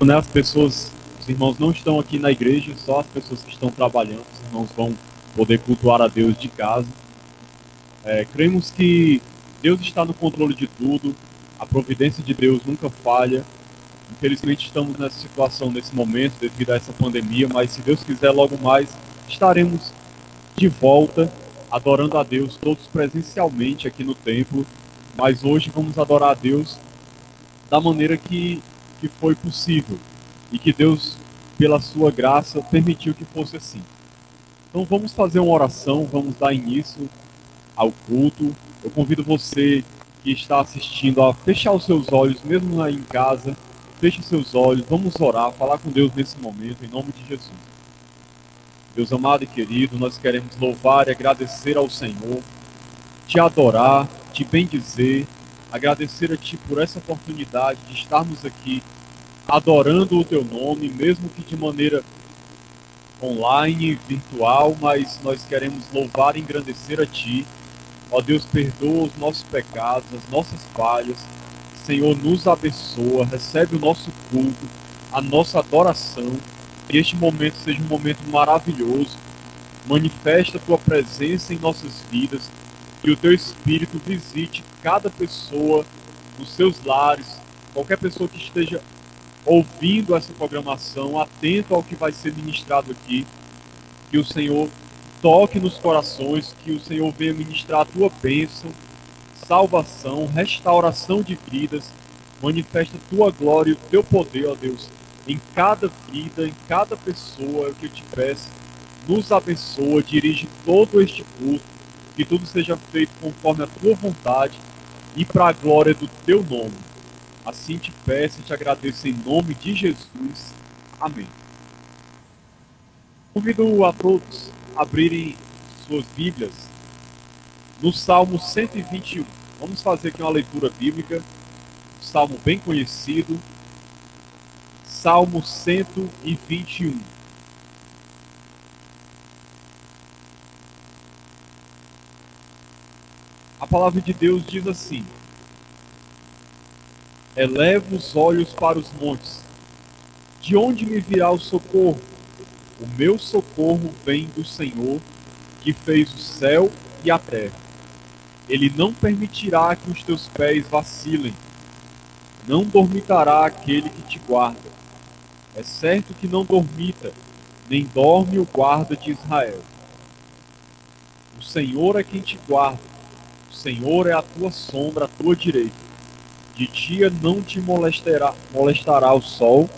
Né, as pessoas, os irmãos não estão aqui na igreja, só as pessoas que estão trabalhando, os irmãos vão poder cultuar a Deus de casa. Cremos que Deus está no controle de tudo, a providência de Deus nunca falha. Infelizmente estamos nessa situação, nesse momento, devido a essa pandemia, mas se Deus quiser, logo mais estaremos de volta, adorando a Deus, todos presencialmente aqui no templo, mas hoje vamos adorar a Deus da maneira que foi possível e que Deus, pela sua graça, permitiu que fosse assim. Então vamos fazer uma oração, vamos dar início ao culto. Eu convido você que está assistindo a fechar os seus olhos, mesmo aí em casa, feche os seus olhos, vamos orar, falar com Deus nesse momento, em nome de Jesus. Deus amado e querido, nós queremos louvar e agradecer ao Senhor, te adorar, te bendizer, agradecer a Ti por essa oportunidade de estarmos aqui adorando o Teu nome, mesmo que de maneira online, virtual, mas nós queremos louvar e engrandecer a Ti. Ó Deus, perdoa os nossos pecados, as nossas falhas. Senhor, nos abençoa, recebe o nosso culto, a nossa adoração. Que este momento seja um momento maravilhoso. Manifesta a Tua presença em nossas vidas. Que o Teu Espírito visite cada pessoa nos seus lares, qualquer pessoa que esteja ouvindo essa programação, atento ao que vai ser ministrado aqui. Que o Senhor toque nos corações, que o Senhor venha ministrar a Tua bênção, salvação, restauração de vidas. Manifesta a Tua glória e o Teu poder, ó Deus, em cada vida, em cada pessoa. É o que eu te peço. Nos abençoa, dirige todo este culto, que tudo seja feito conforme a Tua vontade e para a glória do Teu nome. Assim te peço e te agradeço em nome de Jesus. Amém. Convido a todos a abrirem suas Bíblias no Salmo 121. Vamos fazer aqui uma leitura bíblica, um salmo bem conhecido, Salmo 121. A palavra de Deus diz assim: eleva os olhos para os montes. De onde me virá o socorro? O meu socorro vem do Senhor, que fez o céu e a terra. Ele não permitirá que os teus pés vacilem. Não dormitará aquele que te guarda. É certo que não dormita, nem dorme o guarda de Israel. O Senhor é quem te guarda. O Senhor é a tua sombra, a tua direita. De dia não te molestará o sol,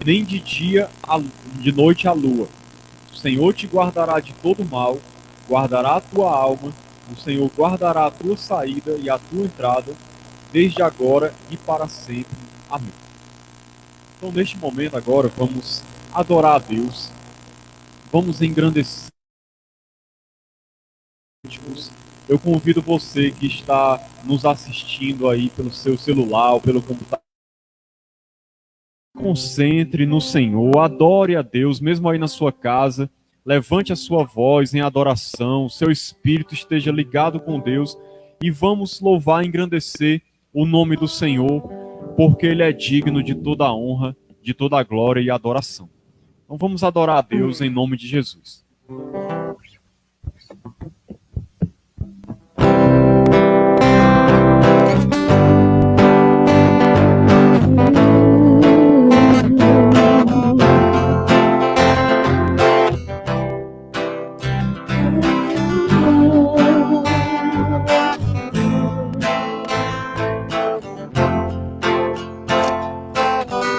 nem de noite a lua. O Senhor te guardará de todo mal, guardará a tua alma. O Senhor guardará a tua saída e a tua entrada, desde agora e para sempre. Amém. Então, neste momento agora, vamos adorar a Deus, vamos engrandecer. Eu convido você que está nos assistindo aí pelo seu celular ou pelo computador, concentre no Senhor, adore a Deus, mesmo aí na sua casa, levante a sua voz em adoração, seu espírito esteja ligado com Deus e vamos louvar e engrandecer o nome do Senhor, porque Ele é digno de toda a honra, de toda a glória e adoração. Então vamos adorar a Deus em nome de Jesus.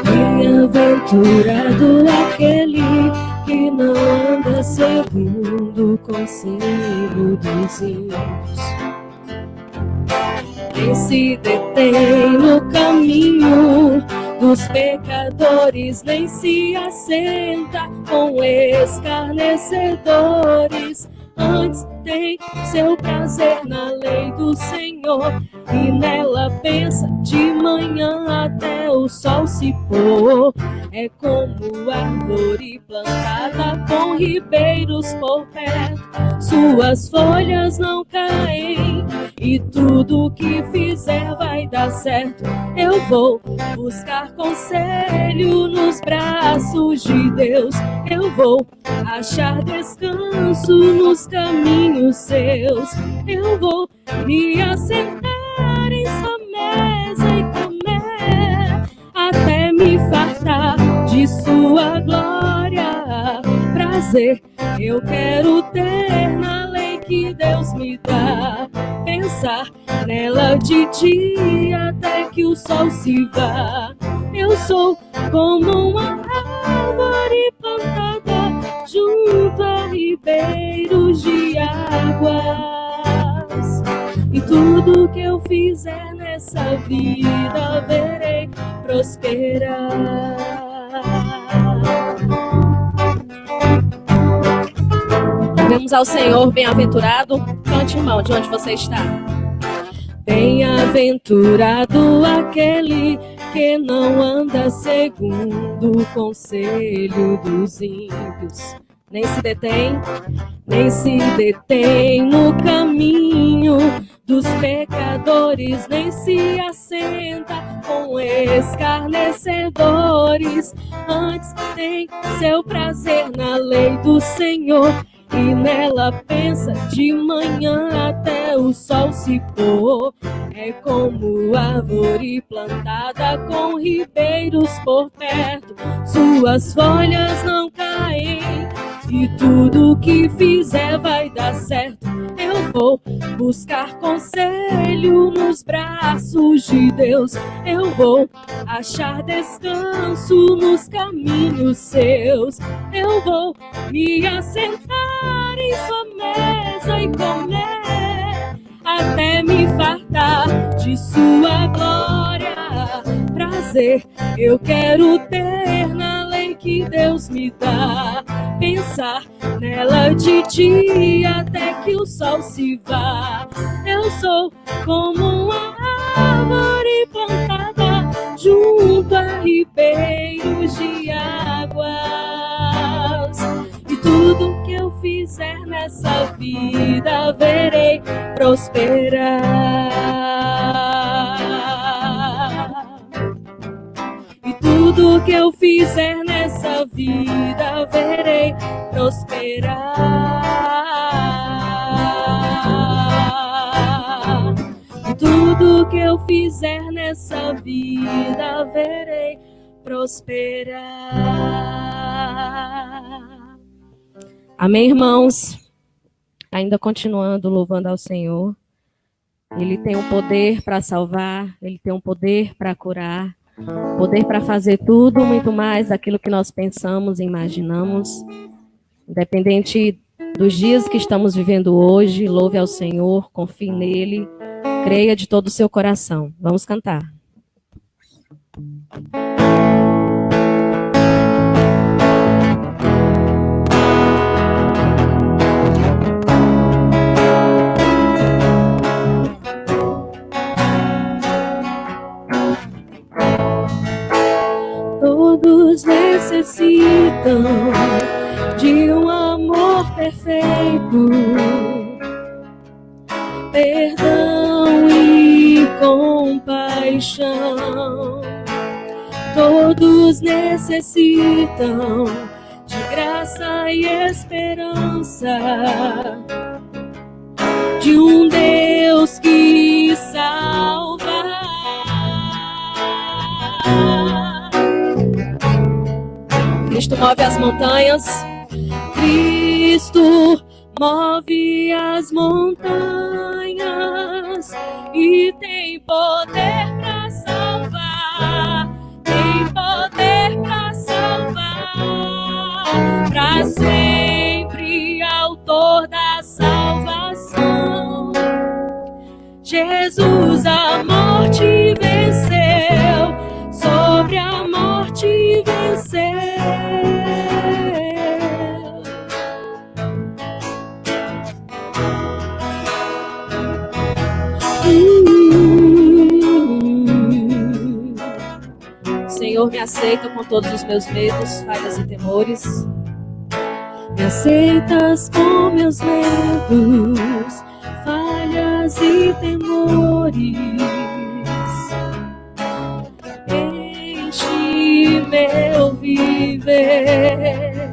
Bem-aventurado aquele que não anda segundo o conselho dos ímpios, nem se detém no caminho dos pecadores, nem se assenta com escarnecedores, Antes tem seu prazer na lei do Senhor, e nela pensa de manhã até o sol se pôr. É como árvore plantada com ribeiros por perto, suas folhas não caem, e tudo que fizer vai dar certo. Eu vou buscar conselho nos braços de Deus, eu vou achar descanso nos caminhos seus. Eu vou me assentar em sua mesa e comer até me fartar de sua glória. Prazer eu quero ter na lei que Deus me dá, pensar nela de dia até que o sol se vá. Eu sou como uma árvore plantada junto a ribeiros de águas, e tudo que eu fizer nessa vida verei prosperar. Vamos ao Senhor, bem-aventurado. Cante, irmão, de onde você está. Bem-aventurado aquele que não anda segundo o conselho dos ímpios, nem se detém no caminho dos pecadores, nem se assenta com escarnecedores. Antes tem seu prazer na lei do Senhor, e nela pensa de manhã até o sol se pôr. É como árvore plantada com ribeiros por perto, suas folhas não caem, e tudo que fizer vai dar certo. Eu vou buscar conselho nos braços de Deus, eu vou achar descanso nos caminhos seus. Eu vou me assentar em sua mesa e comer até me fartar de sua glória. Prazer eu quero ter na lei que Deus me dá, pensar nela de dia até que o sol se vá. Eu sou como uma árvore plantada junto a ribeiros de águas, e tudo que eu fizer nessa vida verei prosperar. E tudo que eu fizer nessa vida verei prosperar. E tudo que eu fizer nessa vida verei prosperar. Amém, irmãos? Ainda continuando louvando ao Senhor. Ele tem um poder para salvar, Ele tem um poder para curar, poder para fazer tudo, muito mais daquilo que nós pensamos e imaginamos. Independente dos dias que estamos vivendo hoje, louve ao Senhor, confie nele, creia de todo o seu coração. Vamos cantar. Todos necessitam de um amor perfeito, perdão e compaixão. Todos necessitam de graça e esperança, de um Deus que salva. Cristo move as montanhas, Cristo move as montanhas e tem poder para salvar, tem poder para salvar, para sempre autor da salvação. Jesus a morte venceu, sobre a morte venceu. Senhor me aceita com todos os meus medos, falhas e temores. Me aceitas com meus medos, falhas e temores. Enche meu viver,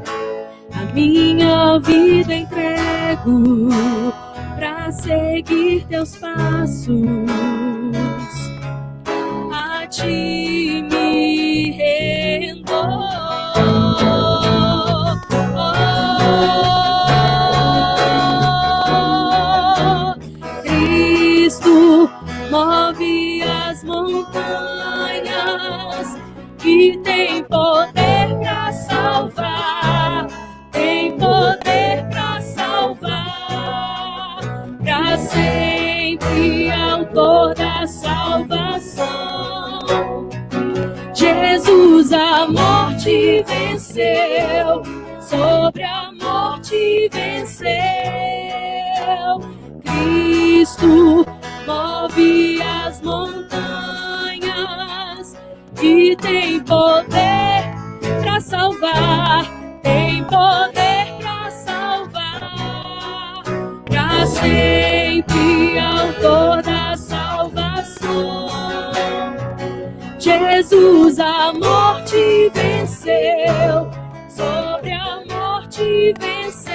a minha vida entrego pra seguir teus passos. A ti me rendo. Cristo move as montanhas e tem poder pra salvar, tem poder pra salvar, pra sempre autor da salvação. Jesus a morte venceu, sobre a morte venceu. Cristo move as montanhas e tem poder pra salvar, tem poder pra salvar, pra sempre autor da salvação. Jesus a morte venceu, sobre a morte venceu.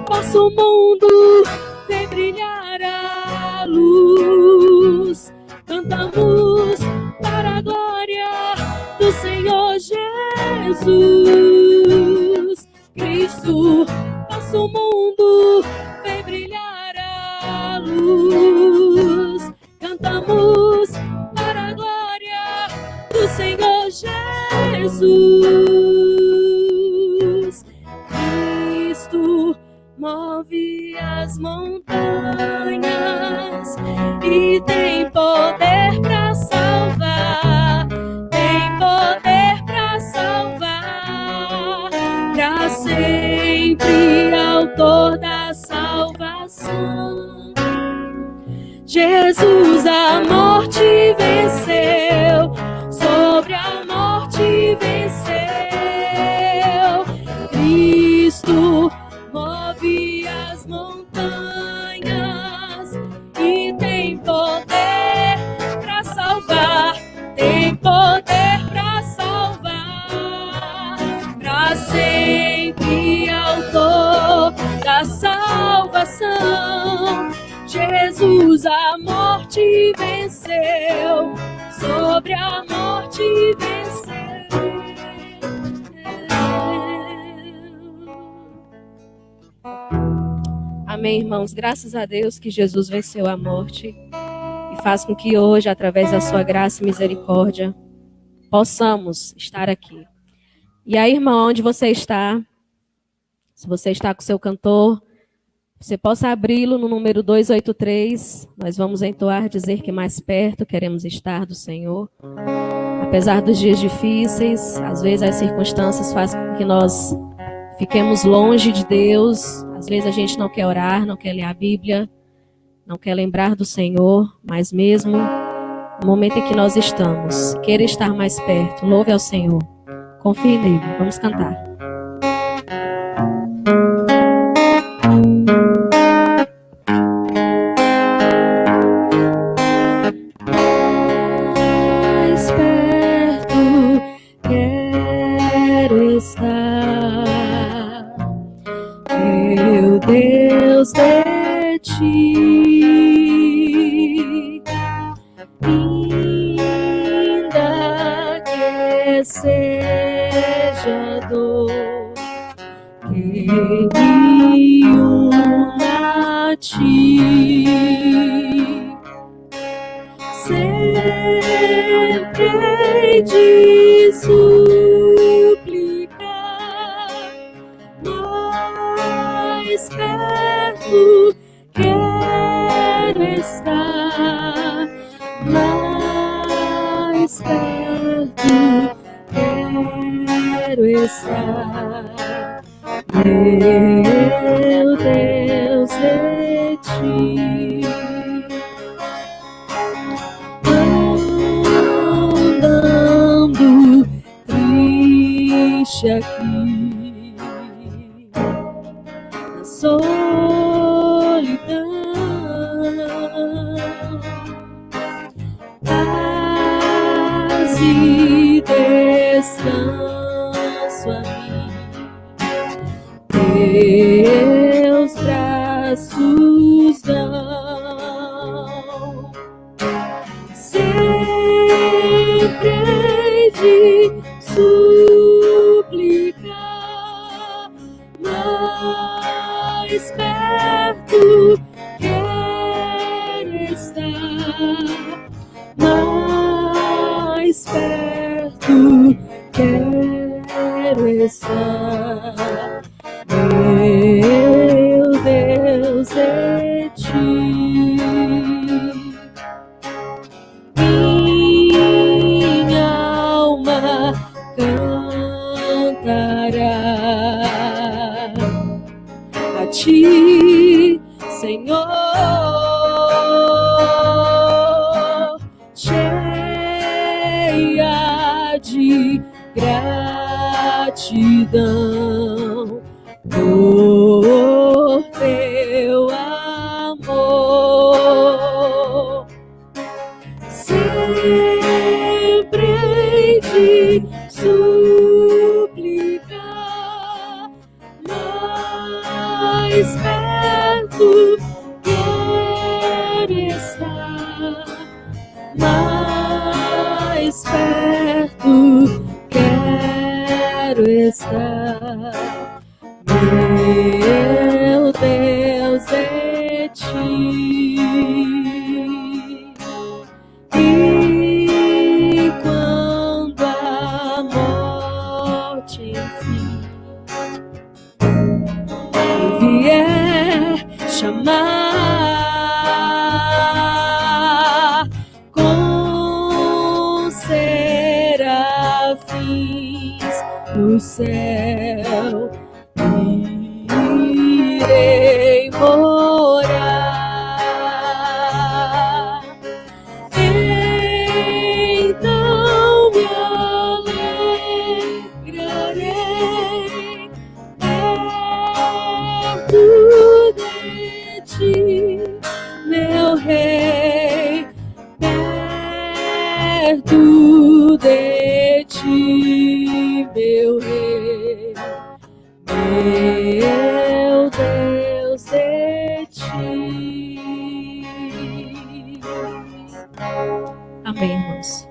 Nosso mundo vem brilhar a luz, cantamos para a glória do Senhor Jesus. Cristo, nosso mundo vem brilhar a luz, cantamos para a glória do Senhor Jesus. Cristo move as montanhas e tem poder pra salvar, tem poder pra salvar, pra sempre autor da salvação. Jesus a morte venceu, sobre a morte venceu. Cristo move as montanhas e tem poder pra salvar, tem poder pra salvar, pra sempre autor da salvação. Jesus a morte venceu, sobre a morte venceu. Amém, irmãos. Graças a Deus que Jesus venceu a morte e faz com que hoje, através da sua graça e misericórdia, possamos estar aqui. E aí, irmão, onde você está? Se você está com o seu cantor, você possa abri-lo no número 283. Nós vamos entoar, dizer que mais perto queremos estar do Senhor. Apesar dos dias difíceis, às vezes as circunstâncias fazem com que nós fiquemos longe de Deus. Às vezes a gente não quer orar, não quer ler a Bíblia, não quer lembrar do Senhor, mas mesmo no momento em que nós estamos, queira estar mais perto, louve ao Senhor. Confie nele. Vamos cantar. Mais perto quero estar, meu Deus, de ti, ainda que seja dor que me una a ti, sempre hei de suplicar, mais perto quero estar, mais perto quero estar, meu Deus, de ti. deixe aqui na solidão. Paz e descanso a mim, teus braços dão. Sempre hei de suplicar, mais perto quero estar, mais perto quero estar, meu Deus, de ti. Minha alma cantará a ti, Senhor, cheia de gratidão por teu amor. Sempre hei de suplicar, mais perto quero estar, mais perto quero estar, meu Deus, de ti. E quando a morte enfim vier chamar com serafins no céu, irei morar. Então me alegrarei perto de ti, meu Rei, perto de ti, meu Rei, meu Deus, de ti. Amém, irmãos.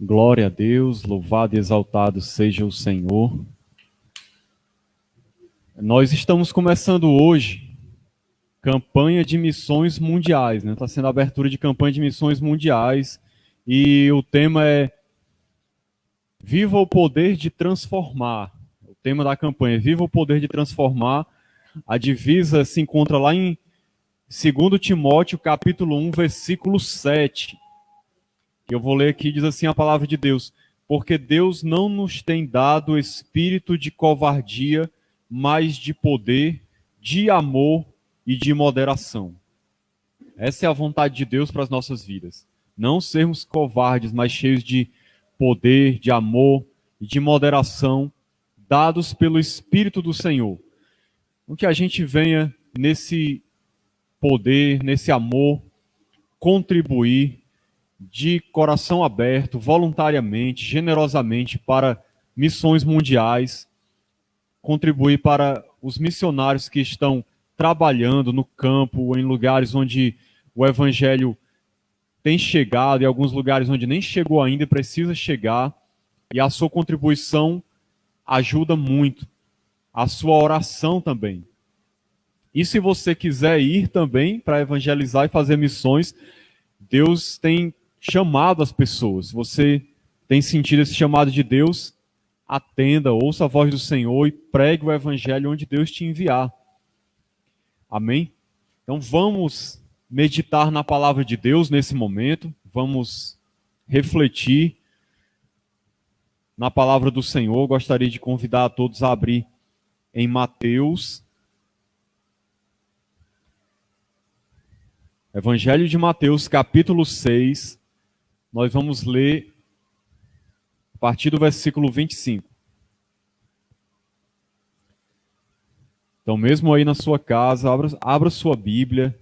Glória a Deus, louvado e exaltado seja o Senhor. Nós estamos começando hoje campanha de missões mundiais, né? Está sendo a abertura de campanha de missões mundiais e o tema é Viva o poder de transformar. O tema da campanha é Viva o poder de transformar. A divisa se encontra lá em 2 Timóteo, capítulo 1, versículo 7. Eu vou ler aqui, diz assim a palavra de Deus: porque Deus não nos tem dado espírito de covardia, mas de poder, de amor e de moderação. Essa é a vontade de Deus para as nossas vidas. Não sermos covardes, mas cheios de poder, de amor e de moderação, dados pelo Espírito do Senhor. Então, que a gente venha nesse poder, nesse amor, contribuir de coração aberto, voluntariamente, generosamente para missões mundiais, contribuir para os missionários que estão trabalhando no campo, em lugares onde o evangelho tem chegado, em alguns lugares onde nem chegou ainda e precisa chegar, e a sua contribuição ajuda muito, a sua oração também. E se você quiser ir também para evangelizar e fazer missões, Deus tem chamado as pessoas. Você tem sentido esse chamado de Deus? Atenda, ouça a voz do Senhor e pregue o evangelho onde Deus te enviar. Amém? Então vamos meditar na palavra de Deus nesse momento, vamos refletir na palavra do Senhor. Gostaria de convidar a todos a abrir em Mateus, Evangelho de Mateus, capítulo 6. Nós vamos ler partir do versículo 25. Então, mesmo aí na sua casa, abra sua Bíblia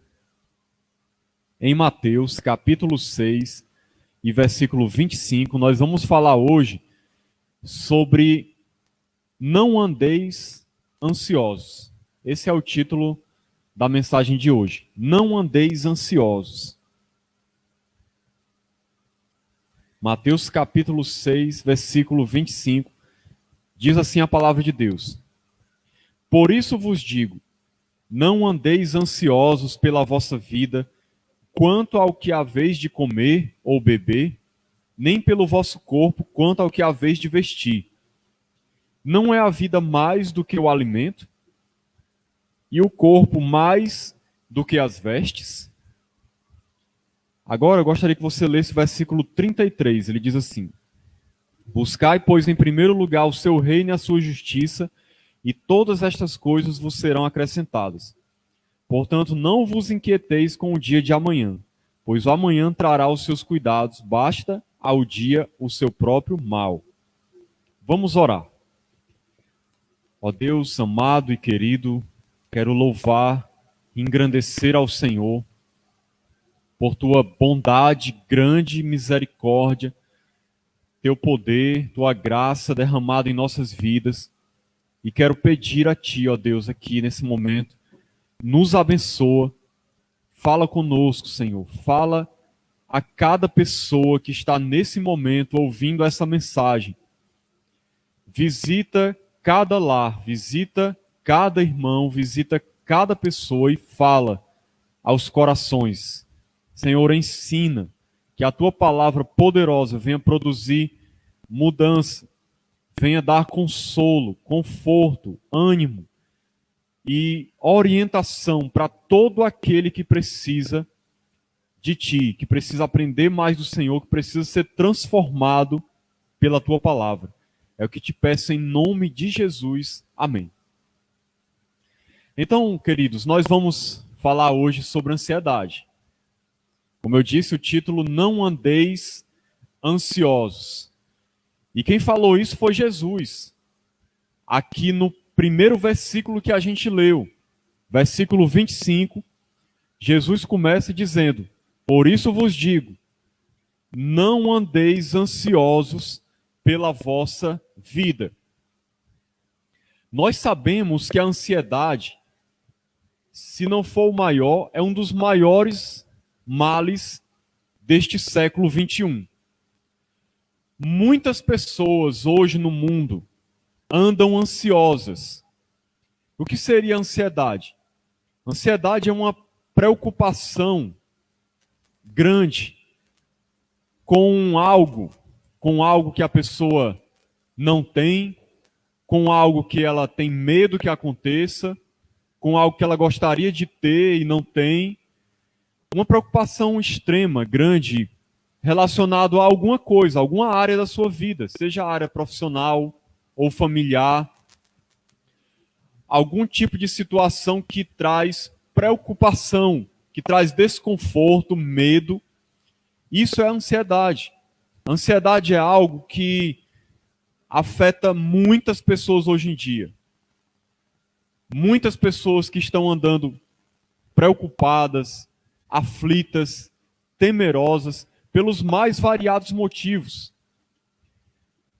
em Mateus, capítulo 6 e versículo 25. Nós vamos falar hoje sobre não andeis ansiosos. Esse é o título da mensagem de hoje. Não andeis ansiosos. Mateus capítulo 6, versículo 25, diz assim a palavra de Deus: Por isso vos digo, não andeis ansiosos pela vossa vida, quanto ao que haveis de comer ou beber, nem pelo vosso corpo, quanto ao que haveis de vestir. Não é a vida mais do que o alimento, e o corpo mais do que as vestes? Agora eu gostaria que você lesse o versículo 33, ele diz assim: Buscai, pois, em primeiro lugar o seu reino e a sua justiça, e todas estas coisas vos serão acrescentadas. Portanto, não vos inquieteis com o dia de amanhã, pois o amanhã trará os seus cuidados, basta ao dia o seu próprio mal. Vamos orar. Ó Deus amado e querido, quero louvar e engrandecer ao Senhor por tua bondade, grande misericórdia, teu poder, tua graça derramada em nossas vidas. E quero pedir a ti, ó Deus, aqui nesse momento, nos abençoa, fala conosco, Senhor, fala a cada pessoa que está nesse momento ouvindo essa mensagem. Visita cada lar, visita cada irmão, visita cada pessoa e fala aos corações. Senhor, ensina que a tua palavra poderosa venha produzir mudança, venha dar consolo, conforto, ânimo e orientação para todo aquele que precisa de ti, que precisa aprender mais do Senhor, que precisa ser transformado pela tua palavra. É o que te peço em nome de Jesus. Amém. Então, queridos, nós vamos falar hoje sobre ansiedade. Como eu disse, o título Não Andeis Ansiosos. E quem falou isso foi Jesus. Aqui no primeiro versículo que a gente leu, versículo 25, Jesus começa dizendo: Por isso vos digo, não andeis ansiosos pela vossa vida. Nós sabemos que a ansiedade, se não for o maior, é um dos maiores males deste século 21. Muitas pessoas hoje no mundo andam ansiosas. O que seria ansiedade? Ansiedade é uma preocupação grande com algo que a pessoa não tem, com algo que ela tem medo que aconteça, com algo que ela gostaria de ter e não tem. Uma preocupação extrema, grande, relacionado a alguma coisa, alguma área da sua vida, seja a área profissional ou familiar, algum tipo de situação que traz preocupação, que traz desconforto, medo. Isso é ansiedade. Ansiedade é algo que afeta muitas pessoas hoje em dia. Muitas pessoas que estão andando preocupadas, aflitas, temerosas, pelos mais variados motivos.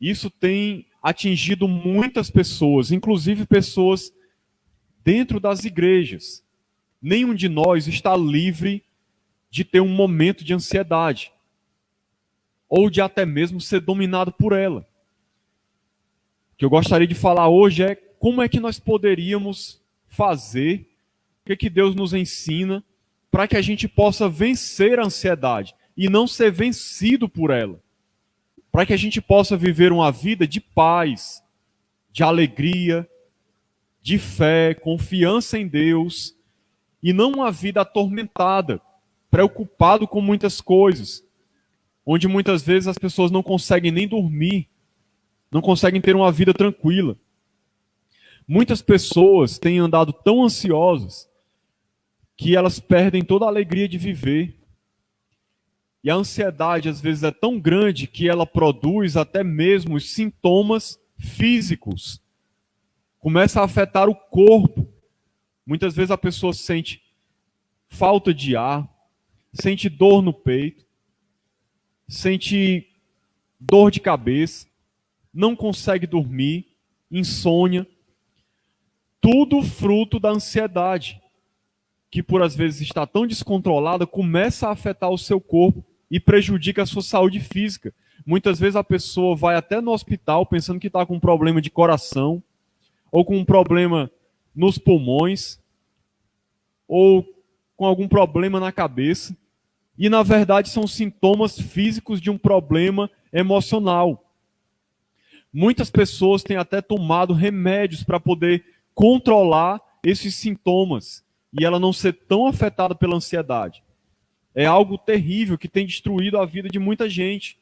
Isso tem atingido muitas pessoas, inclusive pessoas dentro das igrejas. Nenhum de nós está livre de ter um momento de ansiedade, ou de até mesmo ser dominado por ela. O que eu gostaria de falar hoje é como é que nós poderíamos fazer, o que Deus nos ensina, para que a gente possa vencer a ansiedade e não ser vencido por ela. Para que a gente possa viver uma vida de paz, de alegria, de fé, confiança em Deus, e não uma vida atormentada, preocupado com muitas coisas, onde muitas vezes as pessoas não conseguem nem dormir, não conseguem ter uma vida tranquila. Muitas pessoas têm andado tão ansiosas que elas perdem toda a alegria de viver. E a ansiedade, às vezes, é tão grande que ela produz até mesmo os sintomas físicos. Começa a afetar o corpo. Muitas vezes a pessoa sente falta de ar, sente dor no peito, sente dor de cabeça, não consegue dormir, insônia. Tudo fruto da ansiedade, que por às vezes está tão descontrolada, começa a afetar o seu corpo e prejudica a sua saúde física. Muitas vezes a pessoa vai até no hospital pensando que está com um problema de coração, ou com um problema nos pulmões, ou com algum problema na cabeça, e na verdade são sintomas físicos de um problema emocional. Muitas pessoas têm até tomado remédios para poder controlar esses sintomas e ela não ser tão afetada pela ansiedade. É algo terrível que tem destruído a vida de muita gente.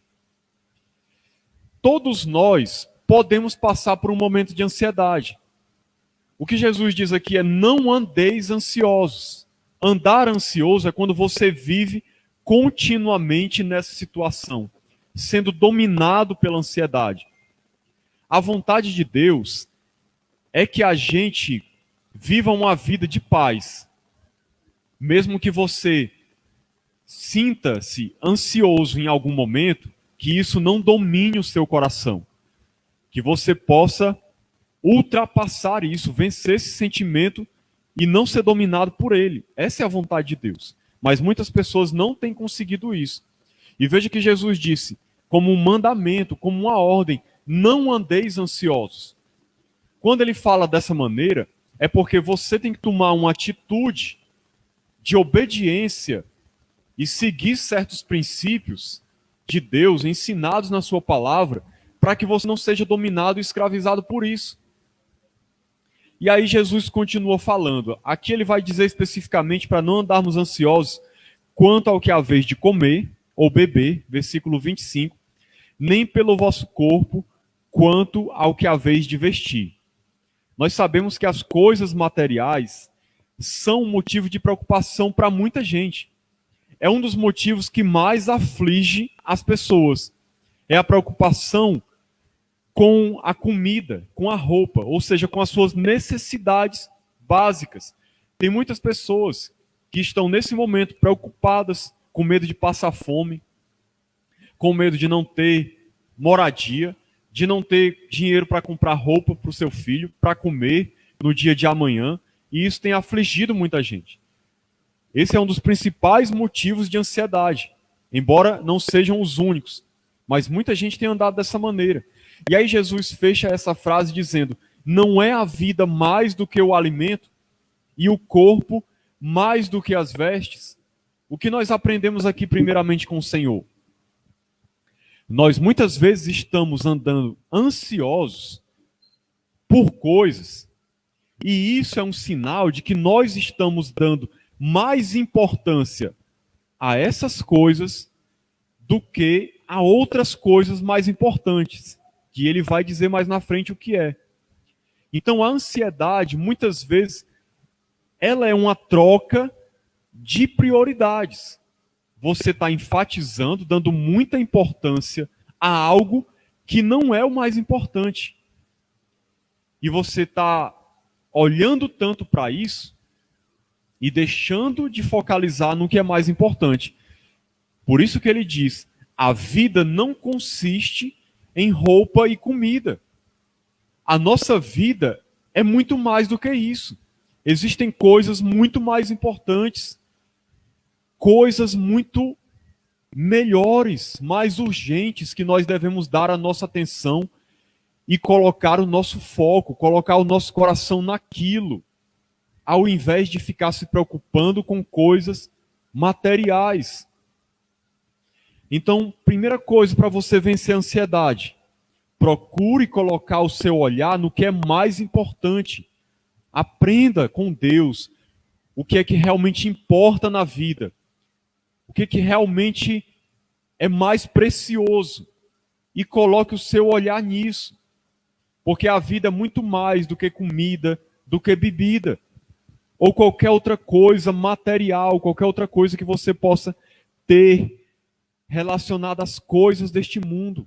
Todos nós podemos passar por um momento de ansiedade. O que Jesus diz aqui é: não andeis ansiosos. Andar ansioso é quando você vive continuamente nessa situação, sendo dominado pela ansiedade. A vontade de Deus é que a gente viva uma vida de paz. Mesmo que você sinta-se ansioso em algum momento, que isso não domine o seu coração. Que você possa ultrapassar isso, vencer esse sentimento e não ser dominado por ele. Essa é a vontade de Deus. Mas muitas pessoas não têm conseguido isso. E veja que Jesus disse, como um mandamento, como uma ordem: não andeis ansiosos. Quando ele fala dessa maneira, é porque você tem que tomar uma atitude de obediência e seguir certos princípios de Deus ensinados na sua palavra, para que você não seja dominado e escravizado por isso. E aí Jesus continua falando. Aqui ele vai dizer especificamente para não andarmos ansiosos quanto ao que há vez de comer ou beber, versículo 25, nem pelo vosso corpo, quanto ao que há vez de vestir. Nós sabemos que as coisas materiais são um motivo de preocupação para muita gente. É um dos motivos que mais aflige as pessoas. É a preocupação com a comida, com a roupa, ou seja, com as suas necessidades básicas. Tem muitas pessoas que estão nesse momento preocupadas, com medo de passar fome, com medo de não ter moradia, de não ter dinheiro para comprar roupa para o seu filho, para comer no dia de amanhã, e isso tem afligido muita gente. Esse é um dos principais motivos de ansiedade, embora não sejam os únicos, mas muita gente tem andado dessa maneira. E aí Jesus fecha essa frase dizendo: não é a vida mais do que o alimento e o corpo mais do que as vestes? O que nós aprendemos aqui primeiramente com o Senhor? Nós muitas vezes estamos andando ansiosos por coisas, e isso é um sinal de que nós estamos dando mais importância a essas coisas do que a outras coisas mais importantes, que ele vai dizer mais na frente o que é. Então a ansiedade, muitas vezes, ela é uma troca de prioridades. Você está enfatizando, dando muita importância a algo que não é o mais importante. E você está olhando tanto para isso e deixando de focalizar no que é mais importante. Por isso que ele diz: a vida não consiste em roupa e comida. A nossa vida é muito mais do que isso. Existem coisas muito mais importantes, coisas muito melhores, mais urgentes, que nós devemos dar a nossa atenção e colocar o nosso foco, colocar o nosso coração naquilo, ao invés de ficar se preocupando com coisas materiais. Então, primeira coisa para você vencer a ansiedade: procure colocar o seu olhar no que é mais importante. Aprenda com Deus o que é que realmente importa na vida, o que é que realmente é mais precioso, e coloque o seu olhar nisso, porque a vida é muito mais do que comida, do que bebida, ou qualquer outra coisa material, qualquer outra coisa que você possa ter relacionada às coisas deste mundo.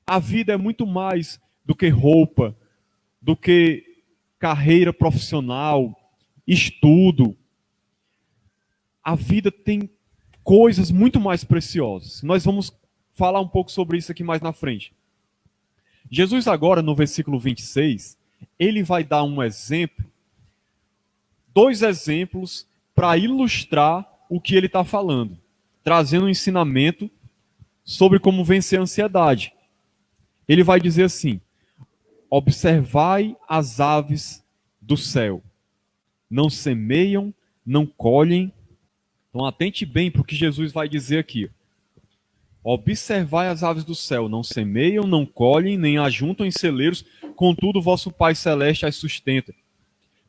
A vida é muito mais do que roupa, do que carreira profissional, estudo. A vida tem coisas muito mais preciosas. Nós vamos falar um pouco sobre isso aqui mais na frente. Jesus agora, no versículo 26, ele vai dar um exemplo, 2 exemplos para ilustrar o que ele está falando, trazendo um ensinamento sobre como vencer a ansiedade. Ele vai dizer assim: observai as aves do céu, não semeiam, não colhem. Então atente bem para o que Jesus vai dizer aqui. Observai as aves do céu, não semeiam, não colhem, nem ajuntam em celeiros, contudo vosso Pai Celeste as sustenta.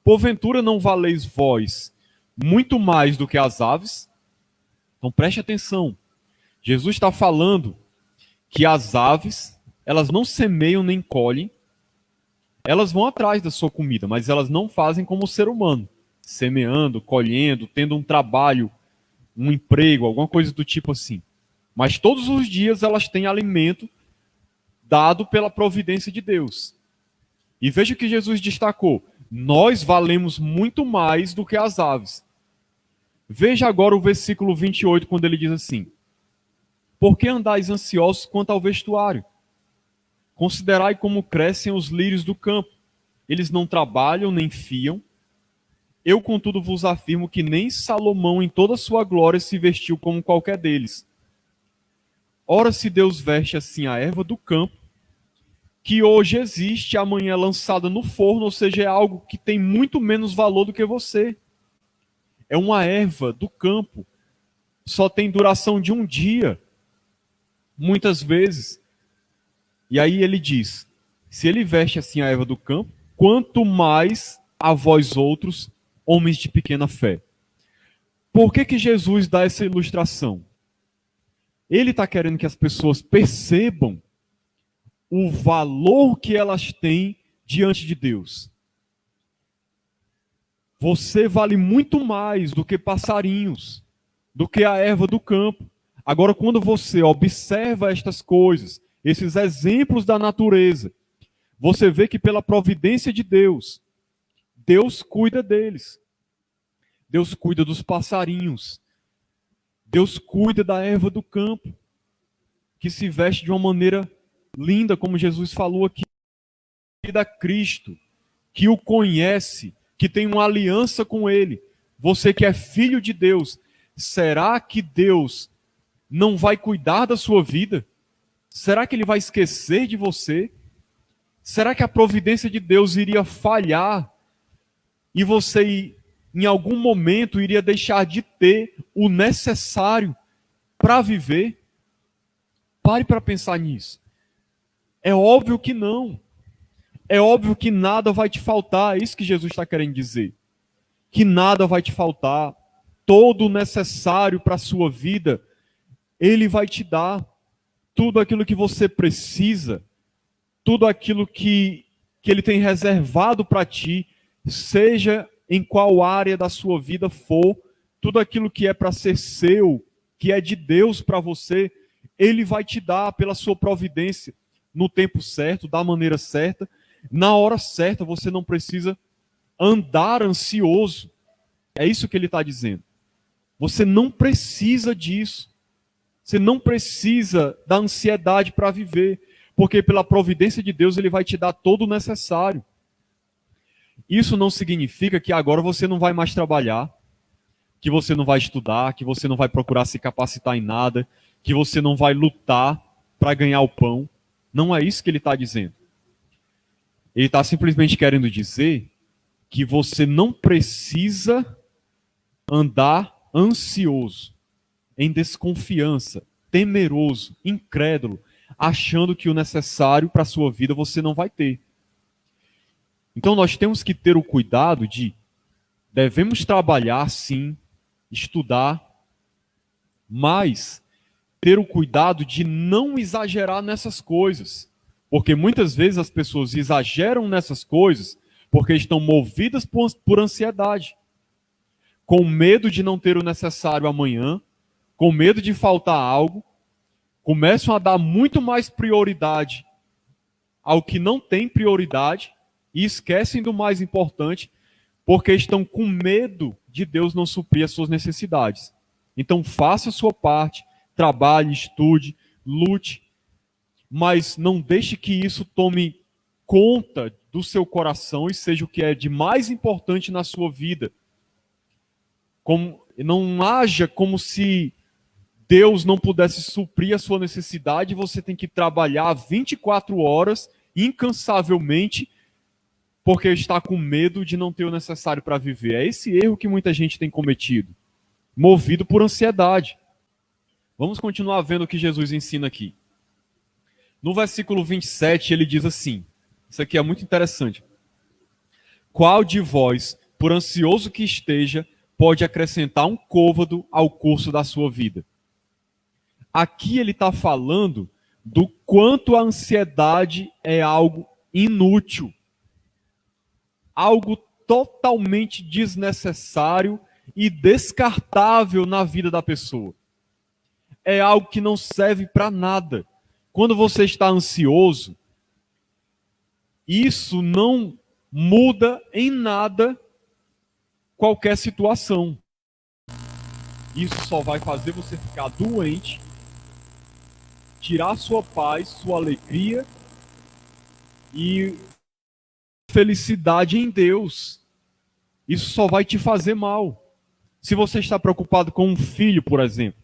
Porventura não valeis vós muito mais do que as aves? Então preste atenção. Jesus está falando que as aves, elas não semeiam nem colhem, elas vão atrás da sua comida, mas elas não fazem como o ser humano, semeando, colhendo, tendo um trabalho, um emprego, alguma coisa do tipo assim. Mas todos os dias elas têm alimento dado pela providência de Deus. E veja o que Jesus destacou: nós valemos muito mais do que as aves. Veja agora o versículo 28, quando ele diz assim: por que andais ansiosos quanto ao vestuário? Considerai como crescem os lírios do campo. Eles não trabalham nem fiam. Eu, contudo, vos afirmo que nem Salomão, em toda a sua glória, se vestiu como qualquer deles. Ora, se Deus veste assim a erva do campo, que hoje existe, amanhã é lançada no forno, ou seja, é algo que tem muito menos valor do que você. É uma erva do campo, só tem duração de um dia, muitas vezes. E aí ele diz: se ele veste assim a erva do campo, quanto mais a vós outros, homens de pequena fé. Por que Jesus dá essa ilustração? Ele está querendo que as pessoas percebam o valor que elas têm diante de Deus. Você vale muito mais do que passarinhos, do que a erva do campo. Agora, quando você observa estas coisas, esses exemplos da natureza, você vê que pela providência de Deus, Deus cuida deles. Deus cuida dos passarinhos. Deus cuida da erva do campo, que se veste de uma maneira linda, como Jesus falou aqui. Da Cristo, que o conhece, que tem uma aliança com ele. Você que é filho de Deus, será que Deus não vai cuidar da sua vida? Será que ele vai esquecer de você? Será que a providência de Deus iria falhar e você, em algum momento, iria deixar de ter o necessário para viver? Pare para pensar nisso. É óbvio que não. É óbvio que nada vai te faltar. É isso que Jesus está querendo dizer. Que nada vai te faltar. Todo o necessário para a sua vida, Ele vai te dar. Tudo aquilo que você precisa, tudo aquilo que Ele tem reservado para ti, seja em qual área da sua vida for, tudo aquilo que é para ser seu, que é de Deus para você, Ele vai te dar pela sua providência, no tempo certo, da maneira certa, na hora certa. Você não precisa andar ansioso. É isso que Ele está dizendo. Você não precisa disso. Você não precisa da ansiedade para viver, porque pela providência de Deus Ele vai te dar todo o necessário. Isso não significa que agora você não vai mais trabalhar, que você não vai estudar, que você não vai procurar se capacitar em nada, que você não vai lutar para ganhar o pão. Não é isso que Ele está dizendo. Ele está simplesmente querendo dizer que você não precisa andar ansioso, em desconfiança, temeroso, incrédulo, achando que o necessário para a sua vida você não vai ter. Então nós temos que ter o cuidado de, devemos trabalhar sim, estudar, mas ter o cuidado de não exagerar nessas coisas. Porque muitas vezes as pessoas exageram nessas coisas porque estão movidas por ansiedade, com medo de não ter o necessário amanhã, com medo de faltar algo, Começam a dar muito mais prioridade ao que não tem prioridade e esquecem do mais importante, porque estão com medo de Deus não suprir as suas necessidades. Então faça a sua parte, trabalhe, estude, lute, mas não deixe que isso tome conta do seu coração e seja o que é de mais importante na sua vida. Não haja como se Deus não pudesse suprir a sua necessidade, você tem que trabalhar 24 horas, incansavelmente, porque está com medo de não ter o necessário para viver. É esse erro que muita gente tem cometido, movido por ansiedade. Vamos continuar vendo o que Jesus ensina aqui. No versículo 27, ele diz assim, isso aqui é muito interessante. Qual de vós, por ansioso que esteja, pode acrescentar um côvado ao curso da sua vida? Aqui ele está falando do quanto a ansiedade é algo inútil, algo totalmente desnecessário e descartável na vida da pessoa. É algo que não serve para nada. Quando você está ansioso, isso não muda em nada qualquer situação. Isso só vai fazer você ficar doente, tirar sua paz, sua alegria e felicidade em Deus. Isso só vai te fazer mal. Se você está preocupado com um filho, por exemplo,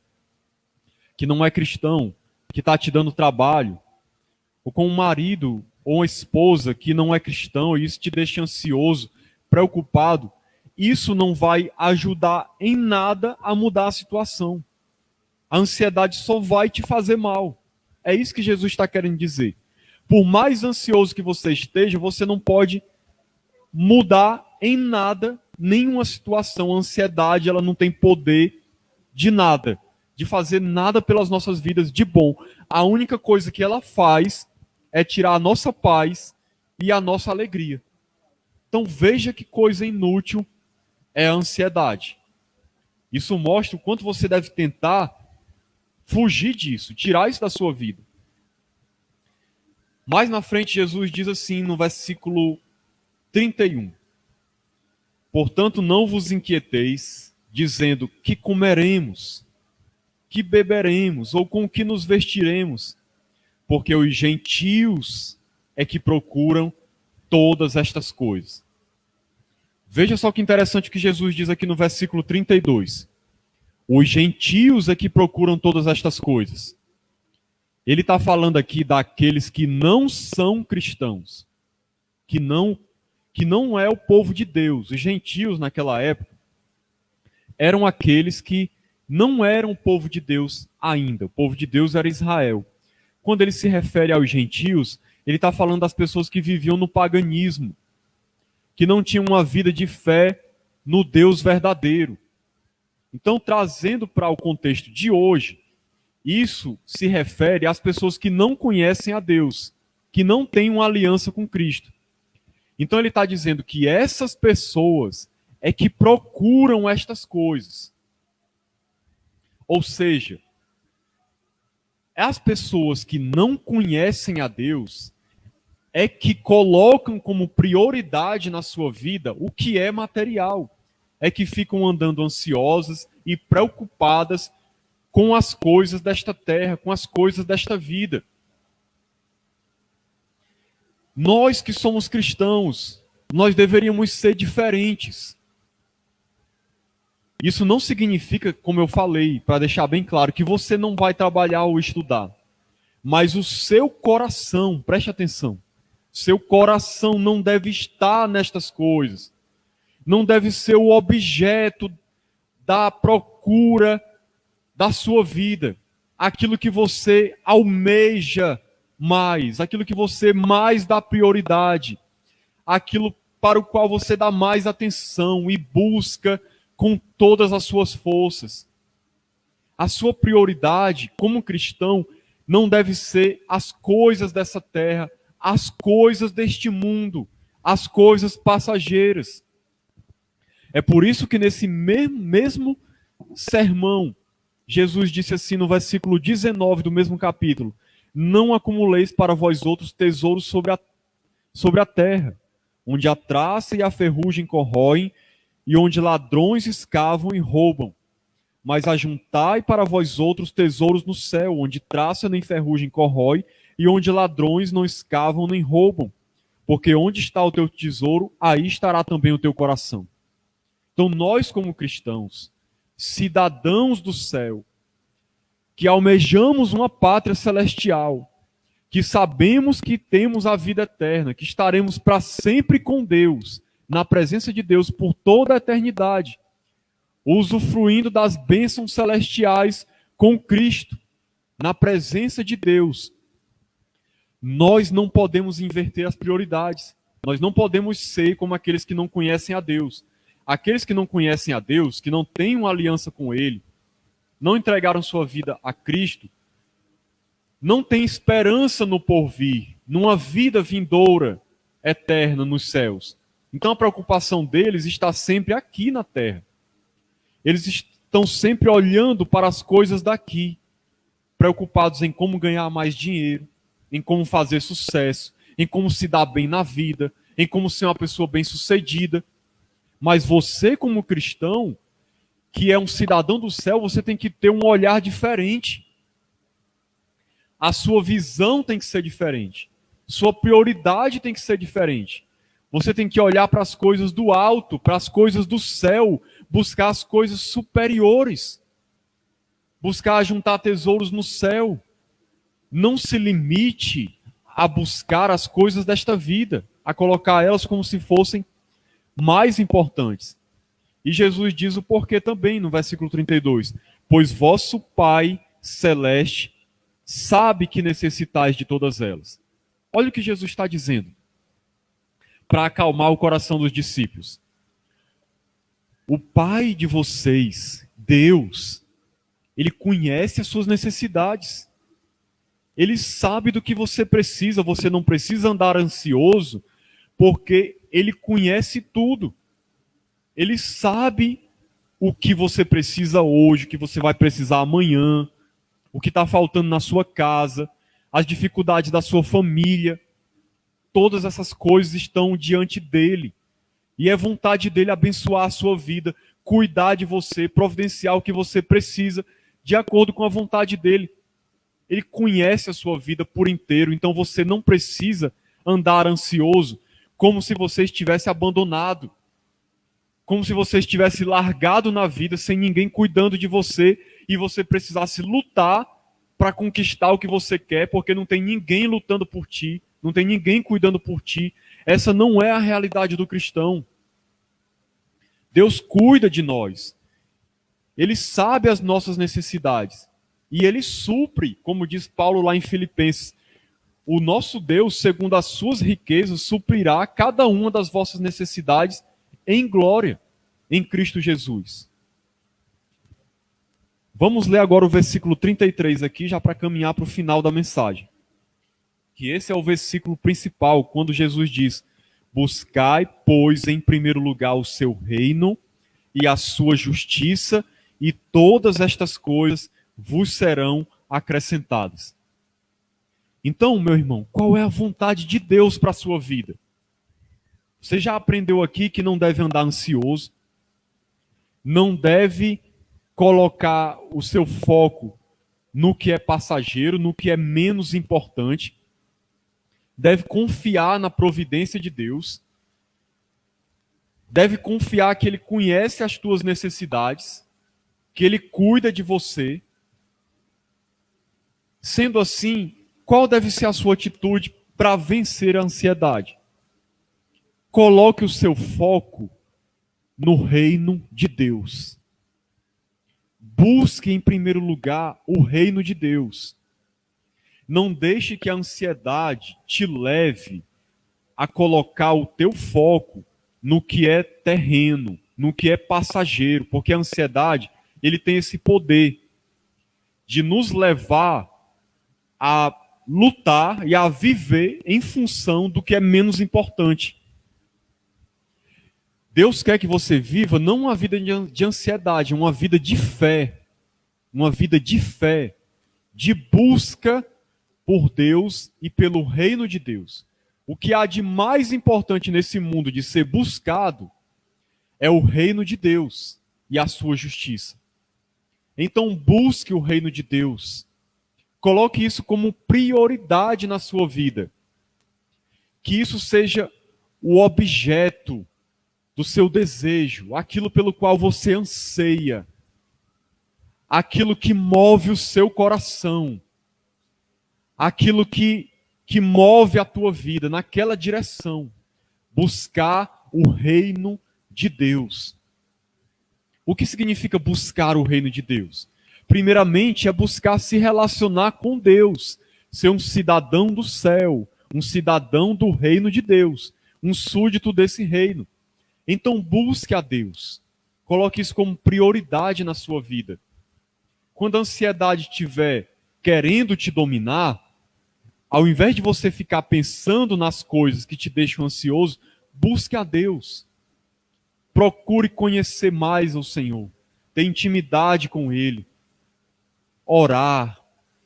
que não é cristão, que está te dando trabalho, ou com um marido ou uma esposa que não é cristão e isso te deixa ansioso, preocupado, isso não vai ajudar em nada a mudar a situação. A ansiedade só vai te fazer mal. É isso que Jesus está querendo dizer. Por mais ansioso que você esteja, você não pode mudar em nada nenhuma situação. A ansiedade, ela não tem poder de nada, de fazer nada pelas nossas vidas de bom. A única coisa que ela faz é tirar a nossa paz e a nossa alegria. Então veja que coisa inútil é a ansiedade. Isso mostra o quanto você deve tentar fugir disso, tirar isso da sua vida. Mais na frente, Jesus diz assim no versículo 31. Portanto, não vos inquieteis, dizendo que comeremos, que beberemos, ou com que nos vestiremos, porque os gentios é que procuram todas estas coisas. Veja só que interessante o que Jesus diz aqui no versículo 32. Os gentios é que procuram todas estas coisas. Ele está falando aqui daqueles que não são cristãos, que não é o povo de Deus. Os gentios naquela época eram aqueles que não eram o povo de Deus ainda. O povo de Deus era Israel. Quando ele se refere aos gentios, ele está falando das pessoas que viviam no paganismo, que não tinham uma vida de fé no Deus verdadeiro. Então, trazendo para o contexto de hoje, isso se refere às pessoas que não conhecem a Deus, que não têm uma aliança com Cristo. Então ele está dizendo que essas pessoas é que procuram estas coisas. Ou seja, as pessoas que não conhecem a Deus é que colocam como prioridade na sua vida o que é material. É que ficam andando ansiosas e preocupadas com as coisas desta terra, com as coisas desta vida. Nós que somos cristãos, nós deveríamos ser diferentes. Isso não significa, como eu falei, para deixar bem claro, que você não vai trabalhar ou estudar. Mas o seu coração, preste atenção, seu coração não deve estar nestas coisas. Não deve ser o objeto da procura da sua vida. Aquilo que você almeja mais, aquilo que você mais dá prioridade, aquilo para o qual você dá mais atenção e busca com todas as suas forças. A sua prioridade como cristão não deve ser as coisas dessa terra, as coisas deste mundo, as coisas passageiras. É por isso que nesse mesmo sermão, Jesus disse assim no versículo 19 do mesmo capítulo: não acumuleis para vós outros tesouros sobre a terra, onde a traça e a ferrugem corroem, e onde ladrões escavam e roubam. Mas ajuntai para vós outros tesouros no céu, onde traça nem ferrugem corrói, e onde ladrões não escavam nem roubam. Porque onde está o teu tesouro, aí estará também o teu coração. Então nós, como cristãos, cidadãos do céu, que almejamos uma pátria celestial, que sabemos que temos a vida eterna, que estaremos para sempre com Deus, na presença de Deus por toda a eternidade, usufruindo das bênçãos celestiais com Cristo, na presença de Deus. Nós não podemos inverter as prioridades. Nós não podemos ser como aqueles que não conhecem a Deus. Aqueles que não conhecem a Deus, que não têm uma aliança com Ele, não entregaram sua vida a Cristo, não têm esperança no porvir, numa vida vindoura, eterna nos céus. Então a preocupação deles está sempre aqui na terra. Eles estão sempre olhando para as coisas daqui, preocupados em como ganhar mais dinheiro, em como fazer sucesso, em como se dar bem na vida, em como ser uma pessoa bem-sucedida. Mas você, como cristão, que é um cidadão do céu, você tem que ter um olhar diferente. A sua visão tem que ser diferente. Sua prioridade tem que ser diferente. Você tem que olhar para as coisas do alto, para as coisas do céu, buscar as coisas superiores. Buscar juntar tesouros no céu. Não se limite a buscar as coisas desta vida, a colocar elas como se fossem mais importantes. E Jesus diz o porquê também no versículo 32. Pois vosso Pai celeste sabe que necessitais de todas elas. Olha o que Jesus está dizendo, para acalmar o coração dos discípulos. O Pai de vocês, Deus, Ele conhece as suas necessidades. Ele sabe do que você precisa. Você não precisa andar ansioso, porque Ele conhece tudo. Ele sabe o que você precisa hoje, o que você vai precisar amanhã, o que está faltando na sua casa, as dificuldades da sua família. Todas essas coisas estão diante dele. E é vontade dele abençoar a sua vida, cuidar de você, providenciar o que você precisa, de acordo com a vontade dele. Ele conhece a sua vida por inteiro, então você não precisa andar ansioso, como se você estivesse abandonado, como se você estivesse largado na vida, sem ninguém cuidando de você, e você precisasse lutar para conquistar o que você quer, porque não tem ninguém lutando por ti, não tem ninguém cuidando por ti. Essa não é a realidade do cristão. Deus cuida de nós. Ele sabe as nossas necessidades. E Ele supre, como diz Paulo lá em Filipenses. O nosso Deus, segundo as suas riquezas, suprirá cada uma das vossas necessidades em glória, em Cristo Jesus. Vamos ler agora o versículo 33 aqui, já para caminhar para o final da mensagem. Que esse é o versículo principal, quando Jesus diz: buscai, pois, em primeiro lugar o seu reino e a sua justiça, e todas estas coisas vos serão acrescentadas. Então, meu irmão, qual é a vontade de Deus para a sua vida? Você já aprendeu aqui que não deve andar ansioso, não deve colocar o seu foco no que é passageiro, no que é menos importante, deve confiar na providência de Deus, deve confiar que Ele conhece as tuas necessidades, que Ele cuida de você. Sendo assim, qual deve ser a sua atitude para vencer a ansiedade? Coloque o seu foco no reino de Deus. Busque em primeiro lugar o reino de Deus. Não deixe que a ansiedade te leve a colocar o teu foco no que é terreno, no que é passageiro, porque a ansiedade, ele tem esse poder de nos levar a lutar e a viver em função do que é menos importante. Deus quer que você viva não uma vida de ansiedade, uma vida de fé. uma vida de fé, de busca por Deus e pelo reino de Deus. O que há de mais importante nesse mundo de ser buscado é o reino de Deus e a sua justiça. Então busque o reino de Deus. Coloque isso como prioridade na sua vida. Que isso seja o objeto do seu desejo, aquilo pelo qual você anseia, aquilo que move o seu coração, aquilo que move a tua vida naquela direção. Buscar o reino de Deus. O que significa buscar o reino de Deus? Primeiramente, é buscar se relacionar com Deus, ser um cidadão do céu, um cidadão do reino de Deus, um súdito desse reino. Então, busque a Deus. Coloque isso como prioridade na sua vida. Quando a ansiedade estiver querendo te dominar, ao invés de você ficar pensando nas coisas que te deixam ansioso, busque a Deus. Procure conhecer mais o Senhor, ter intimidade com Ele, orar,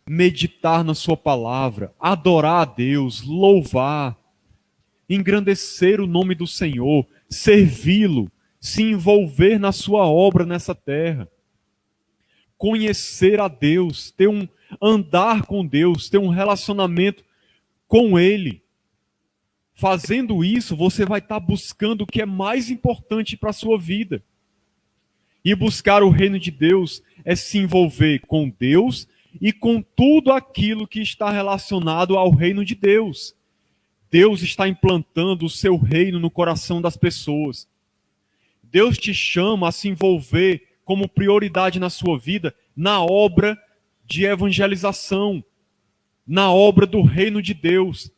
meditar na sua palavra, adorar a Deus, louvar, engrandecer o nome do Senhor, servi-lo, se envolver na sua obra nessa terra, conhecer a Deus, ter um andar com Deus, ter um relacionamento com Ele. Fazendo isso, você vai estar buscando o que é mais importante para a sua vida. E buscar o reino de Deus é se envolver com Deus e com tudo aquilo que está relacionado ao reino de Deus. Deus está implantando o seu reino no coração das pessoas. Deus te chama a se envolver como prioridade na sua vida na obra de evangelização, na obra do reino de Deus,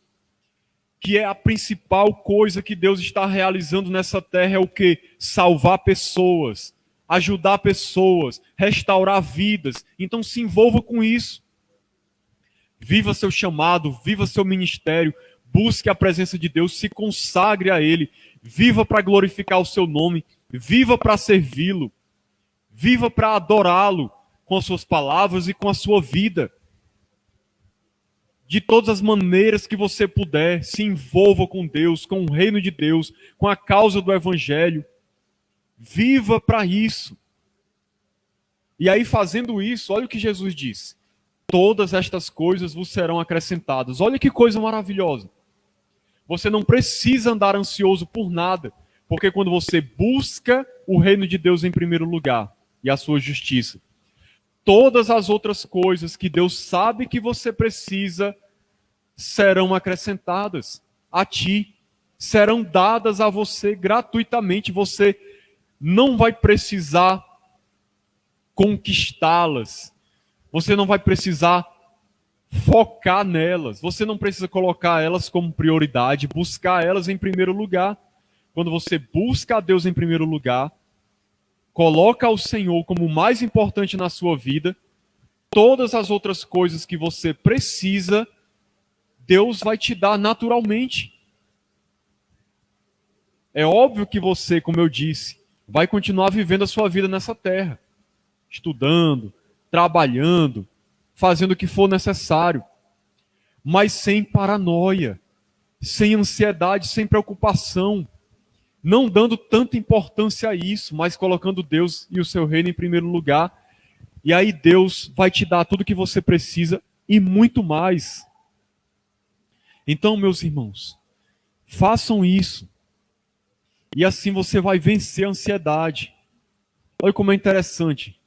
que é a principal coisa que Deus está realizando nessa terra, é o quê? Salvar pessoas, ajudar pessoas, restaurar vidas. Então se envolva com isso. Viva seu chamado, viva seu ministério, busque a presença de Deus, se consagre a Ele, viva para glorificar o seu nome, viva para servi-lo, viva para adorá-lo com as suas palavras e com a sua vida. De todas as maneiras que você puder, se envolva com Deus, com o reino de Deus, com a causa do Evangelho. Viva para isso. E aí, fazendo isso, olha o que Jesus disse: todas estas coisas vos serão acrescentadas. Olha que coisa maravilhosa. Você não precisa andar ansioso por nada, porque quando você busca o reino de Deus em primeiro lugar e a sua justiça, todas as outras coisas que Deus sabe que você precisa serão acrescentadas a ti, serão dadas a você gratuitamente. Você não vai precisar conquistá-las, você não vai precisar focar nelas, você não precisa colocar elas como prioridade, buscar elas em primeiro lugar. Quando você busca a Deus em primeiro lugar, coloca o Senhor como o mais importante na sua vida, todas as outras coisas que você precisa, Deus vai te dar naturalmente. É óbvio que você, como eu disse, vai continuar vivendo a sua vida nessa terra, estudando, trabalhando, fazendo o que for necessário, mas sem paranoia, sem ansiedade, sem preocupação, não dando tanta importância a isso, mas colocando Deus e o seu reino em primeiro lugar. E aí Deus vai te dar tudo o que você precisa e muito mais. Então, meus irmãos, façam isso. E assim você vai vencer a ansiedade. Olha como é interessante.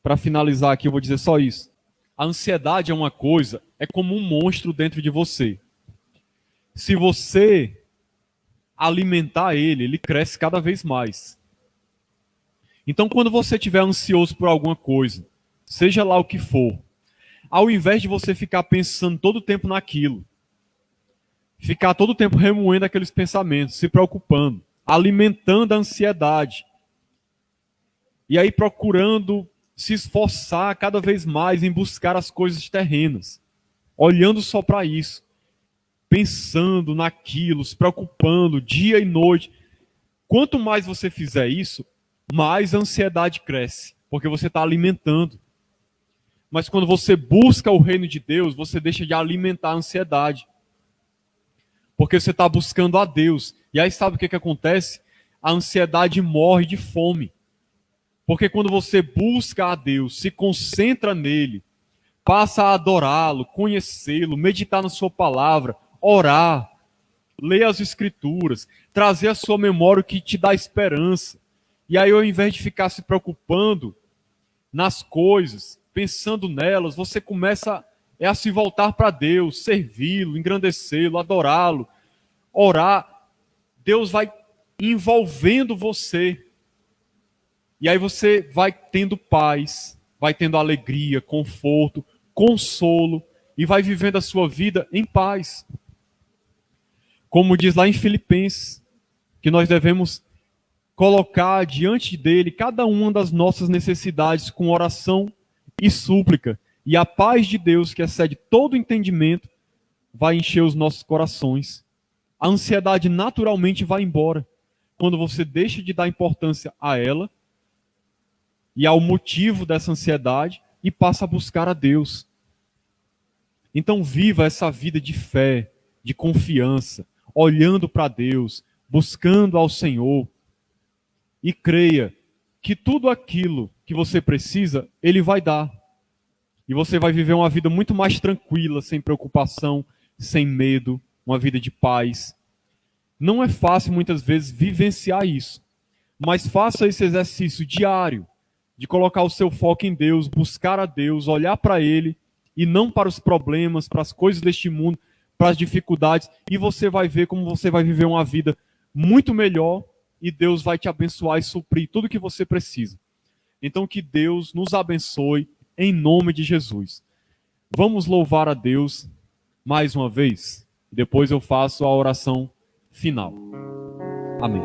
Para finalizar aqui, eu vou dizer só isso. A ansiedade é uma coisa, é como um monstro dentro de você. Se você alimentar ele, ele cresce cada vez mais. Então, quando você estiver ansioso por alguma coisa, seja lá o que for, ao invés de você ficar pensando todo o tempo naquilo, ficar todo o tempo remoendo aqueles pensamentos, se preocupando, alimentando a ansiedade, e aí procurando se esforçar cada vez mais em buscar as coisas terrenas, olhando só para isso, pensando naquilo, se preocupando dia e noite. Quanto mais você fizer isso, mais a ansiedade cresce, porque você está alimentando. Mas quando você busca o reino de Deus, você deixa de alimentar a ansiedade. Porque você está buscando a Deus. E aí sabe o que acontece? A ansiedade morre de fome. Porque quando você busca a Deus, se concentra nele, passa a adorá-lo, conhecê-lo, meditar na sua palavra, orar, ler as escrituras, trazer à sua memória o que te dá esperança. E aí, ao invés de ficar se preocupando nas coisas, pensando nelas, você começa a se voltar para Deus, servi-lo, engrandecê-lo, adorá-lo, orar. Deus vai envolvendo você. E aí você vai tendo paz, vai tendo alegria, conforto, consolo e vai vivendo a sua vida em paz. Como diz lá em Filipenses, que nós devemos colocar diante dele cada uma das nossas necessidades com oração e súplica. E a paz de Deus, que excede todo entendimento, vai encher os nossos corações. A ansiedade naturalmente vai embora quando você deixa de dar importância a ela e ao motivo dessa ansiedade e passa a buscar a Deus. Então viva essa vida de fé, de confiança, olhando para Deus, buscando ao Senhor e creia que tudo aquilo que você precisa, Ele vai dar. E você vai viver uma vida muito mais tranquila, sem preocupação, sem medo, uma vida de paz. Não é fácil muitas vezes vivenciar isso, mas faça esse exercício diário de colocar o seu foco em Deus, buscar a Deus, olhar para Ele e não para os problemas, para as coisas deste mundo, para as dificuldades, e você vai ver como você vai viver uma vida muito melhor e Deus vai te abençoar e suprir tudo que você precisa. Então que Deus nos abençoe em nome de Jesus. Vamos louvar a Deus mais uma vez. Depois eu faço a oração final. Amém.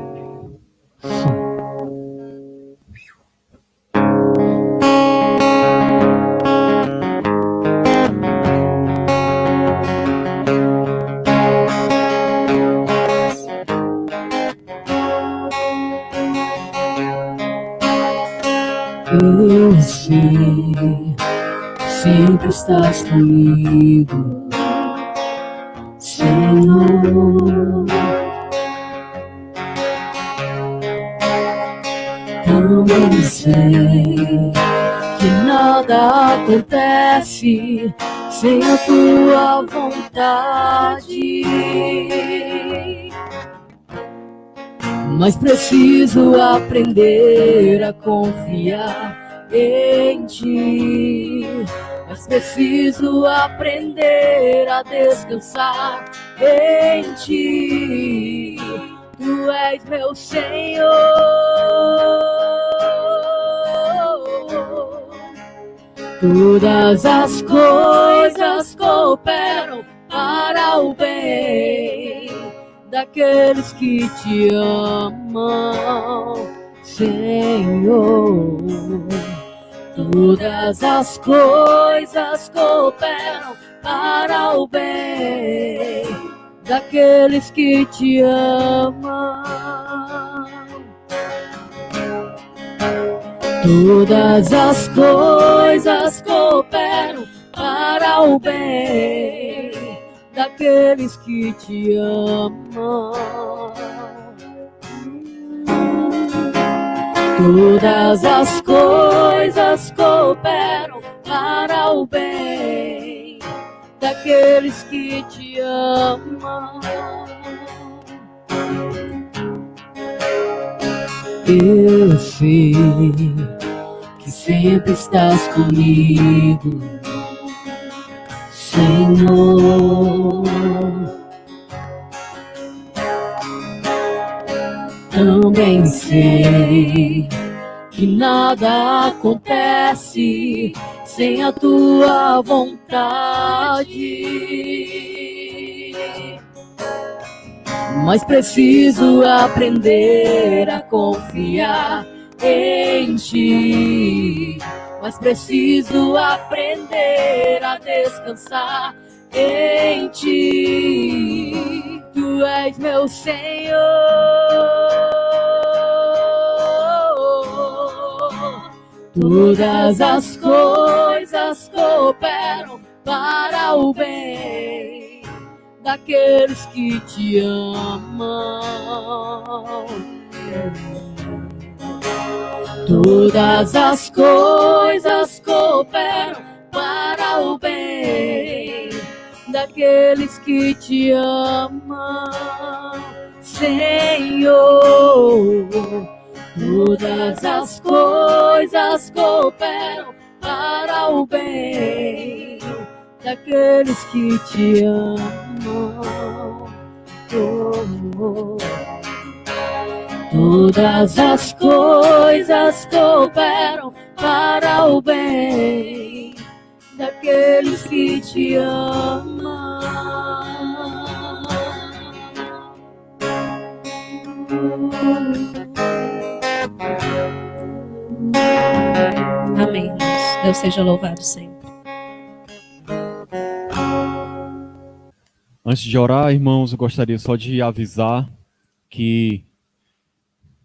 Eu sei, sempre estás comigo, Senhor. Também sei que nada acontece sem a tua vontade, mas preciso aprender a confiar em ti. Mas preciso aprender a descansar em ti. Tu és meu Senhor. Todas as coisas cooperam para o bem daqueles que te amam, Senhor. Todas as coisas cooperam para o bem daqueles que te amam. Todas as coisas cooperam para o bem daqueles que te amam. Todas as coisas cooperam para o bem daqueles que te amam. Eu sei que sempre estás comigo, Senhor. Também sei que nada acontece sem a tua vontade, mas preciso aprender a confiar em ti. Mas preciso aprender a descansar em ti. Tu és meu Senhor. Todas as coisas cooperam para o bem daqueles que te amam. Todas as coisas cooperam para o bem daqueles que te amam, Senhor. Todas as coisas cooperam para o bem daqueles que te amam. Todas as coisas cooperam para o bem daqueles que te amam. Amém, irmãos. Deus seja louvado sempre. Antes de orar, irmãos, eu gostaria só de avisar que,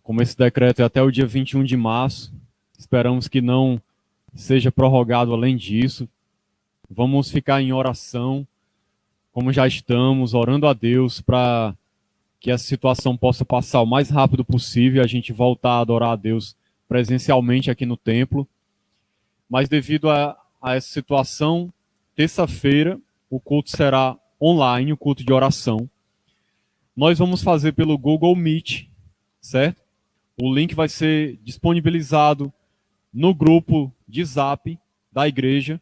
como esse decreto é até o dia 21 de março, esperamos que não seja prorrogado além disso. Vamos ficar em oração, como já estamos, orando a Deus para que essa situação possa passar o mais rápido possível e a gente voltar a adorar a Deus presencialmente aqui no templo. Mas devido a essa situação, terça-feira o culto será online, o culto de oração. Nós vamos fazer pelo Google Meet, certo? O link vai ser disponibilizado no grupo de Zap da igreja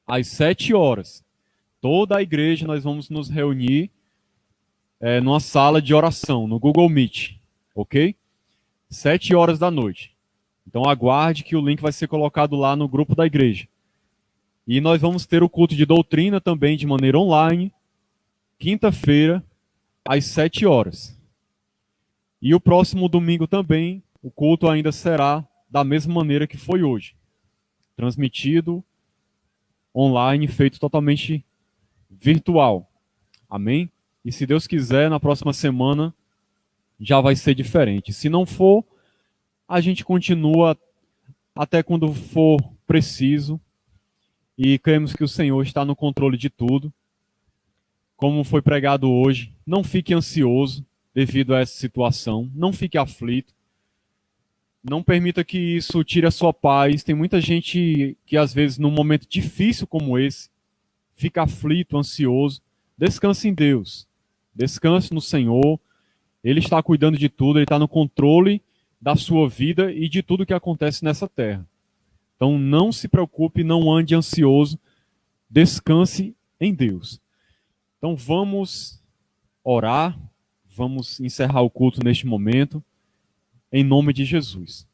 às 7 horas. Toda a igreja nós vamos nos reunir numa sala de oração, no Google Meet, ok? 7 horas da noite. Então aguarde que o link vai ser colocado lá no grupo da igreja. E nós vamos ter o culto de doutrina também de maneira online, quinta-feira, às 7 horas. E o próximo domingo também, o culto ainda será da mesma maneira que foi hoje. Transmitido online, feito totalmente virtual. Amém? E se Deus quiser, na próxima semana já vai ser diferente. Se não for, a gente continua até quando for preciso. E cremos que o Senhor está no controle de tudo. Como foi pregado hoje, não fique ansioso devido a essa situação. Não fique aflito. Não permita que isso tire a sua paz. Tem muita gente que, às vezes, num momento difícil como esse, fica aflito, ansioso. Descanse em Deus. Descanse no Senhor. Ele está cuidando de tudo. Ele está no controle da sua vida e de tudo que acontece nessa terra. Então, não se preocupe, não ande ansioso. Descanse em Deus. Então, vamos orar. Vamos encerrar o culto neste momento. Em nome de Jesus.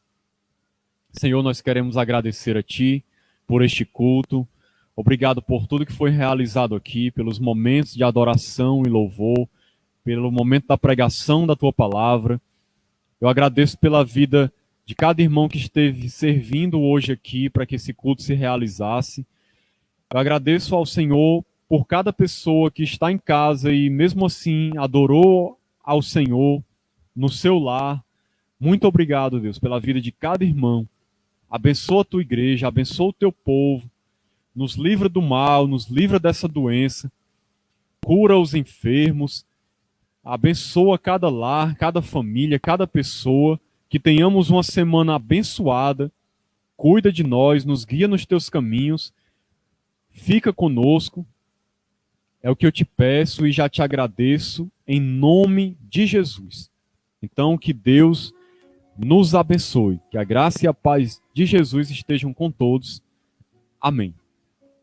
Senhor, nós queremos agradecer a Ti por este culto. Obrigado por tudo que foi realizado aqui, pelos momentos de adoração e louvor, pelo momento da pregação da Tua palavra. Eu agradeço pela vida de cada irmão que esteve servindo hoje aqui para que esse culto se realizasse. Eu agradeço ao Senhor por cada pessoa que está em casa e mesmo assim adorou ao Senhor no seu lar. Muito obrigado, Deus, pela vida de cada irmão. Abençoa a tua igreja, abençoa o teu povo, nos livra do mal, nos livra dessa doença, cura os enfermos, abençoa cada lar, cada família, cada pessoa, que tenhamos uma semana abençoada, cuida de nós, nos guia nos teus caminhos, fica conosco, é o que eu te peço e já te agradeço, em nome de Jesus. Então, que Deus nos abençoe, que a graça e a paz de Jesus estejam com todos. Amém.